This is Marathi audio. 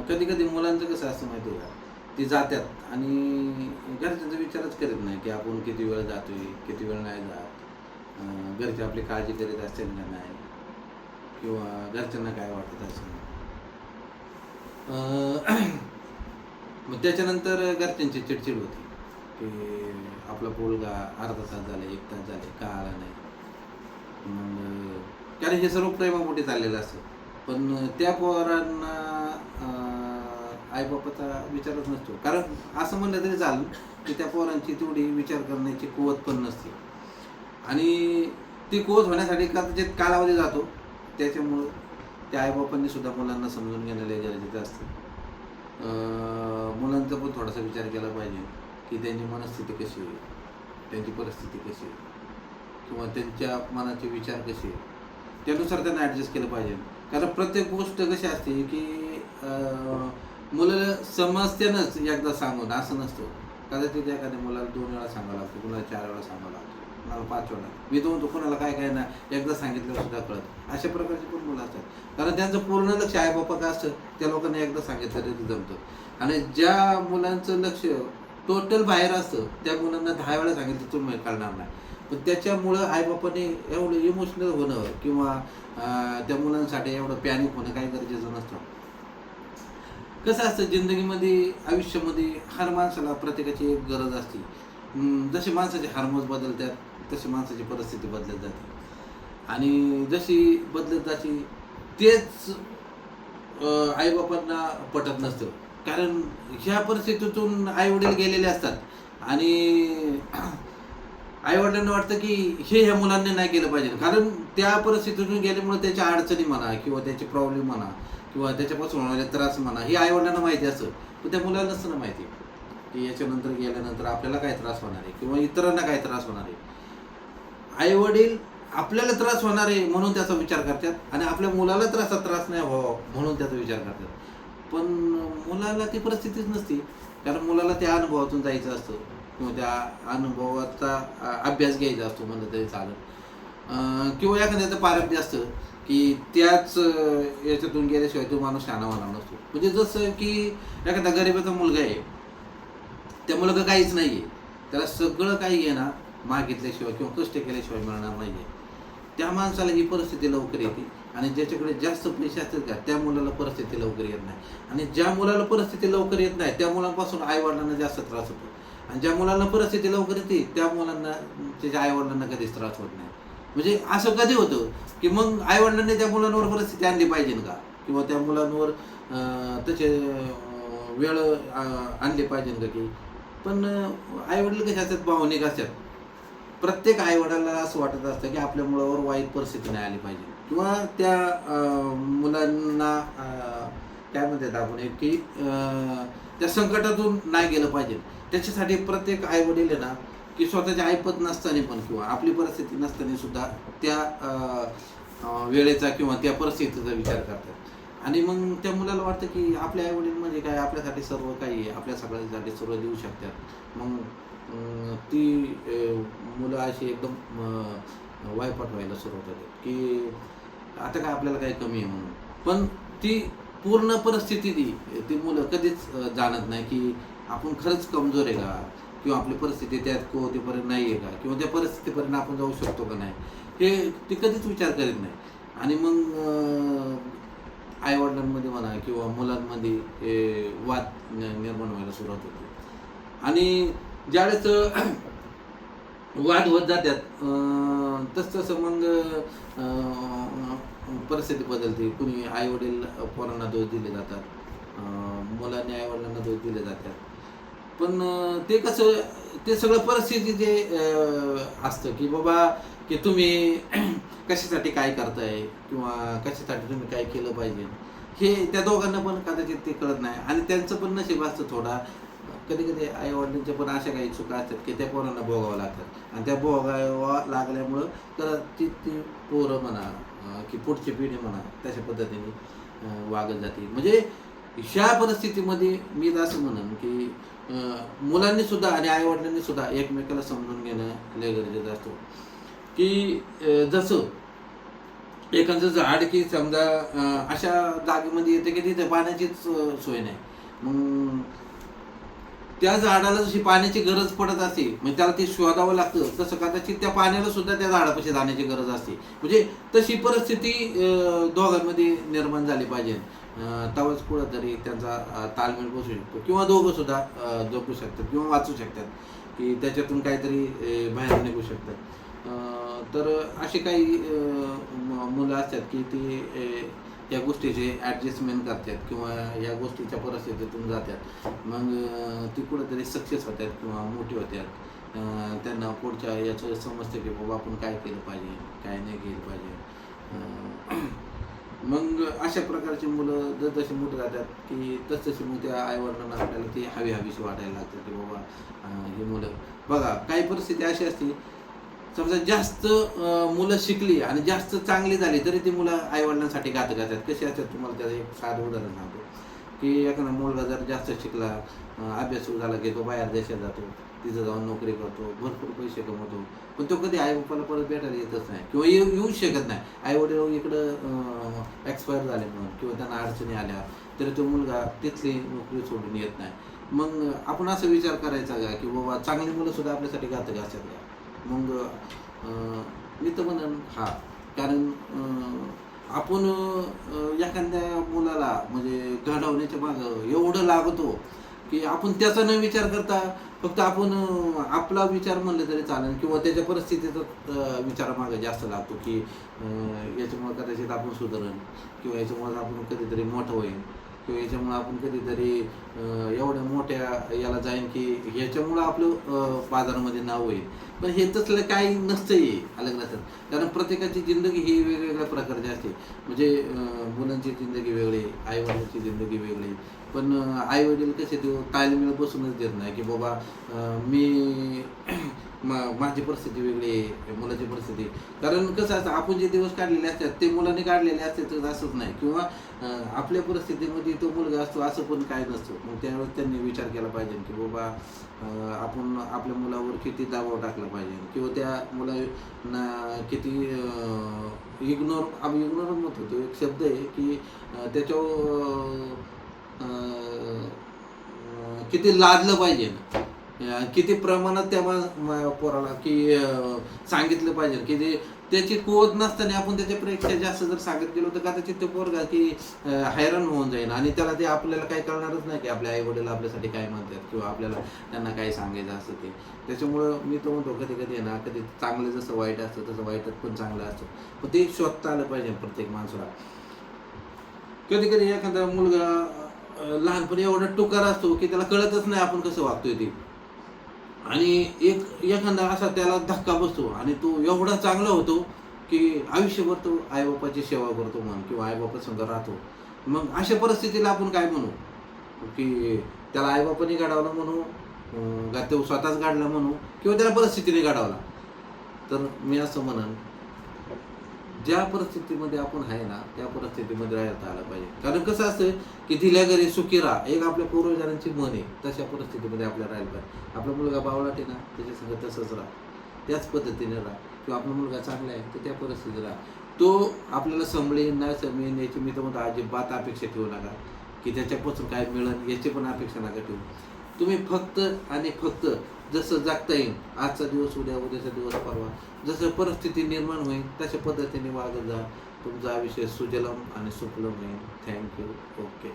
कधी कधी मुलांचं कसं असतं माहिती आहे का, ती जातात आणि घरच्यांचा विचारच करत नाही की आपण किती वेळ जातोय, किती वेळ नाही जात. घरचे आपली काळजी करीत असतील का नाही, किंवा घरच्यांना काय वाटत असेल. मग त्याच्यानंतर घरच्यांची चिडचिड होती की आपला पोरगा अर्धा तास झाला, 1 तास झाले, का आला नाही. मग कारण हे सर्व प्रेमापोटी चाललेलं असतं. पण त्या पोरांना आईबापाचा विचारच नसतो. कारण असं म्हणलं तरी चालेल की त्या पोरांची तेवढी विचार करण्याची कुवत पण नसते. आणि ती कुवत होण्यासाठी कदाचित कालावधी जातो. त्याच्यामुळं त्या आईबापांनी सुद्धा मुलांना समजून घेणं लय गरजेचं असतं. मुलांचा पण थोडासा विचार केला पाहिजे की त्यांची मनस्थिती कशी आहे, त्यांची परिस्थिती कशी आहे, किंवा त्यांच्या मनाचे विचार कसे आहेत, त्यानुसार त्यांना ॲडजस्ट केलं पाहिजे. कारण प्रत्येक गोष्ट कशी असते की मुलं समजतेनच एकदा सांगून, असं नसतं. कदाचित एखाद्या मुलाला 2 वेळा सांगावं लागतं, कुणाला 4 वेळा सांगावं लागतं, कुणाला 5 वेळा. मी तो म्हणतो कुणाला काय काय ना एकदा सांगितलं सुद्धा कळत. अशा प्रकारची पण मुलं असतात. कारण त्यांचं पूर्ण लक्ष आईबापा काय असतं, त्या लोकांना एकदा सांगितलं तरी जमतं. आणि ज्या मुलांचं लक्ष टोटल बाहेर असतं, त्या मुलांना 10 वेळा सांगितलं तुम्ही कळणार नाही. पण त्याच्यामुळं आईबापाने एवढं इमोशनल होणं किंवा त्या मुलांसाठी एवढं पॅनिक होणं काही गरजेचं नसतं. कसं असतं जिंदगीमध्ये, आयुष्यामध्ये हर माणसाला प्रत्येकाची एक गरज असते. जसे माणसाचे हार्मोन्स बदलतात तशी माणसाची परिस्थिती बदलत जाते. आणि जशी बदलत जाते तेच आईबापांना पटत नसतं. कारण ह्या परिस्थितीतून आईवडील गेलेले असतात आणि आई-वडिलांना वाटतं की हे ह्या मुलांनी नाही केलं पाहिजे. कारण त्या परिस्थितीतून गेल्यामुळे त्याच्या अडचणी म्हणा किंवा त्याचे प्रॉब्लेम म्हणा किंवा त्याच्यापासून होणारे त्रास म्हणा हे आई-वडिलांना माहिती असतं. पण त्या मुलाला नसतं ना माहिती की याच्यानंतर गेल्यानंतर आपल्याला काय त्रास होणार आहे किंवा इतरांना काय त्रास होणार आहे. आई-वडील आपल्याला त्रास होणार आहे म्हणून त्याचा विचार करतात आणि आपल्या मुलाला त्रास नाही व्हावा म्हणून त्याचा विचार करतात. पण मुलाला ती परिस्थितीच नसते. कारण मुलाला त्या अनुभवातून जायचं असतं किंवा त्या अनुभवाचा अभ्यास घ्यायचा असतो म्हणलं तरी चालेल. किंवा एखाद्याचं पारंब्य असतं की त्याच याच्यातून गेल्याशिवाय तो माणूस शहाणा होणार नसतो. म्हणजे जसं की एखादा गरिबाचा मुलगा आहे, त्या मुलगा काहीच नाही आहे, त्याला सगळं काही आहे ना मागितल्याशिवाय किंवा कष्ट केल्याशिवाय मिळणार नाही आहे. त्या माणसाला ही परिस्थिती लवकर येते आणि ज्याच्याकडे जास्त पैसे असतील का त्या मुलाला परिस्थिती लवकर येत नाही. आणि ज्या मुलाला परिस्थिती लवकर येत नाही त्या मुलांपासून आईवडिलांना जास्त त्रास होतो. आणि ज्या मुलांना परिस्थिती लवकर येते त्या मुलांना त्याच्या आईवडिलांना कधीच त्रास होत नाही. म्हणजे असं कधी होतं की मग आईवडिलांनी त्या मुलांवर परिस्थिती आणली पाहिजे का, किंवा त्या मुलांवर त्याचे वेळ आणली पाहिजे का की. पण आईवडील कसे असतात, भावनिक असतात. प्रत्येक आईवडिलाला असं वाटत असतं की आपल्या मुलावर वाईट परिस्थिती नाही आली पाहिजे किंवा त्या मुलांना काय म्हणतात आपण एक की त्या संकटातून नाही गेलं पाहिजे. त्याच्यासाठी प्रत्येक आईवडील आहे ना की स्वतःची ऐपत नसताना पण किंवा आपली परिस्थिती नसताना सुद्धा त्या वेळेचा किंवा त्या परिस्थितीचा विचार करतात. आणि मग त्या मुलाला वाटतं की आपले आईवडील म्हणजे काय, आपल्यासाठी सर्व काही आहे, आपल्या सगळ्यांसाठी सर्व देऊ शकतात. मग ती मुलं अशी एकदम वायपाट व्हायला सुरुवात होते की आता काय आपल्याला काही कमी आहे म्हणून. पण ती पूर्ण परिस्थिती ती मुलं कधीच जाणत नाही की आपण खरंच कमजोर आहे का, किंवा आपली परिस्थिती त्यात कोतेपर्यंत नाही आहे का, किंवा त्या परिस्थितीपर्यंत आपण जाऊ शकतो का नाही, हे ती कधीच विचार करीत नाही. आणि मग आईवडिलांमध्ये म्हणा किंवा मुलांमध्ये वाद निर्माण व्हायला सुरुवात होते. आणि ज्यावेळेस वाद होत जातात तसतसं मग परिस्थिती बदलते. कुणी आईवडील पोरांना दोष दिले जातात, मुलांनी आईवडिलांना दोष दिले जातात. पण ते कसं, ते सगळं परिस्थिती जे असतं की बाबा की तुम्ही कशासाठी काय करताय किंवा कशासाठी तुम्ही काय केलं पाहिजे, हे त्या दोघांना पण कदाचित ते कळत नाही. आणि त्यांचं पण नशीब असतं थोडा, कधी कधी आईवडिलांच्या पण अशा काही चुका असतात की त्या पोरांना भोगावं लागतात. आणि त्या भोगावं लागल्यामुळं कदाचित ती पोरं म्हणा की पुढची पिढी म्हणा तशा पद्धतीने वागत जाते. म्हणजे ह्या परिस्थितीमध्ये मी असं म्हणेन की मुलांनी सुद्धा आणि आईवडिलांनी सुद्धा एकमेकाला समजून घेणं लय गरजेचं असतं. की जसं एखादं झाड की समजा अशा जागेमध्ये येते की तिथे पाण्याचीच सोय नाही. मग त्या झाडाला जशी पाण्याची गरज पडत असते, म्हणजे त्याला ते शोधावं लागतं, तसं कदाचित त्या पाण्याला सुद्धा त्या झाडापाशी जाण्याची गरज असते. म्हणजे तशी परिस्थिती दोघांमध्ये निर्माण झाली पाहिजे. तेव्हाच कुठंतरी त्यांचा ताळमेळ बसू शकतो, किंवा दोघं सुद्धा जगू शकतात किंवा वाचू शकतात, की त्याच्यातून काहीतरी बाहेर निघू शकतात. तर असे काही मुलं असतात की ती या गोष्टीचे ॲडजस्टमेंट करतात किंवा या गोष्टीच्या परिस्थितीतून जातात. मग ती कुठंतरी सक्सेस होतात किंवा मोठी होतात. त्यांना पुढच्या याचं समजतं की बाबा आपण काय केलं पाहिजे, काय नाही केलं पाहिजे. मग अशा प्रकारची मुलं जसजशी मोठी जातात की तसतशी मग त्या आईवडिलांना आपल्याला ती हवीशी वाटायला लागतं की बाबा ही मुलं बघा, काही परिस्थिती अशी असते, समजा जास्त मुलं शिकली आणि जास्त चांगली झाली तरी ती मुलं आईवडिलांसाठी घातक असतात. कशी असतात तुम्हाला त्याचं एक साधं उदाहरण सांगतो, की एखादा मुलगा जर जास्त शिकला, अभ्यासू झाला की तो बाहेर देशात जातो, तिथं जाऊन नोकरी करतो, भरपूर पैसे कमवतो, पण तो कधी आईबापाला परत भेटायला येतच नाही किंवा येऊच शकत नाही. आईवडील इकडं एक्सपायर झाले म्हणून किंवा त्यांना अडचणी आल्या तरी तो मुलगा तिथली नोकरी सोडून येत नाही. मग आपण असा विचार करायचा का की बाबा चांगली मुलं सुद्धा आपल्यासाठी घातक असतात का? मग मी तर म्हणेन हा. कारण आपण एखाद्या मुलाला म्हणजे घडवण्याच्या मागं एवढं लागतो की आपण त्याचा न विचार करता फक्त आपण आपला विचार म्हणलं तरी चालेल किंवा त्याच्या परिस्थितीचा विचारामागे जास्त लागतो की याच्यामुळे कदाचित आपण सुधारण किंवा याच्यामुळे आपण कधीतरी मोठं होईल किंवा याच्यामुळं आपण कधीतरी एवढ्या मोठ्या याला जाईन की ह्याच्यामुळं आपलं बाजारामध्ये नाव होईल. पण हे तसलं काही नसतंही अलग नसतं. कारण प्रत्येकाची जिंदगी ही वेगवेगळ्या प्रकारची असते. म्हणजे मुलांची जिंदगी वेगळी, आईवडिलांची जिंदगी वेगळी. पण आईवडील कसे ते ताळमेळ बसूनच देत नाही की बाबा मी माझी परिस्थिती वेगळी आहे, मुलाची परिस्थिती. कारण कसं असतं, आपण जे दिवस काढलेले असतात ते मुलांनी काढलेले असतात तर असंच नाही, किंवा आपल्या परिस्थितीमध्ये तो मुलगा असतो असं पण काय नसतं. मग त्यावेळेस त्यांनी विचार केला पाहिजे की बाबा आपण आपल्या मुलावर किती दबाव टाकला पाहिजे किंवा त्या मुलांना किती इग्नोर म्हणतो, तो एक शब्द आहे की त्याच्यावर किती लादलं पाहिजे, किती प्रमाणात त्या पोराला की सांगितलं पाहिजे की ते त्याची कुवत नसताना आपण त्याच्यापेक्षा जास्त जर सांगत गेलो तर कदाचित ते पोरगा की हैराण होऊन जाईल आणि त्याला ते आपल्याला काही कळणारच नाही की आपल्या आई वडील आपल्यासाठी काय म्हणतात किंवा आपल्याला त्यांना काय सांगायचं असतं ते. त्याच्यामुळं मी तो म्हणतो कधी कधी ना, कधी चांगलं जसं वाईट असतं तसं वाईटच पण चांगलं असतं, पण ते शोधता आलं पाहिजे प्रत्येक माणसाला. कधी कधी एखादा मुलगा लहानपणी एवढा टुकार असतो की त्याला कळतच नाही आपण कसं वागतोय ते, आणि एखादा असा त्याला धक्का बसतो आणि तो एवढा चांगला होतो की आयुष्यभर तो आईबापाची सेवा करतो म्हण किंवा आईबापासंग राहतो. मग अशा परिस्थितीला आपण काय म्हणू की त्याला आईबापाने घडवलं म्हणू, का तो स्वतःच घडला म्हणू, किंवा त्याला परिस्थितीने घडवला. तर मी असं म्हणन, ज्या परिस्थितीमध्ये आपण आहे ना त्या परिस्थितीमध्ये राहता आलं पाहिजे. कारण कसं असतं की दिल्या घरी सुखी राहा, एक आपल्या पूर्वजांची म्हण आहे, तशा परिस्थितीमध्ये आपल्याला राहायला पाहिजे. आपला मुलगा बावळाट आहे ना, त्याच्यासंग तसंच राहा, त्याच पद्धतीने राहा. किंवा आपला मुलगा चांगला आहे तर त्या परिस्थितीत राहा. तो आपल्याला संभळेल नाही संभळेल याची मी तर म्हणतो अजिबात अपेक्षा ठेवू नका, की त्याच्यापासून काय मिळेल याची पण अपेक्षा नका ठेवू. तुम्ही फक्त आणि फक्त जसं जगता येईल, आजचा दिवस उद्या, उद्याचा दिवस परवा, जसं परिस्थिती निर्माण होईल तशा पद्धतीने वागत जा. तुमचा आयुष्य सुजलम आणि सुफलम होईल. थँक्यू. ओके.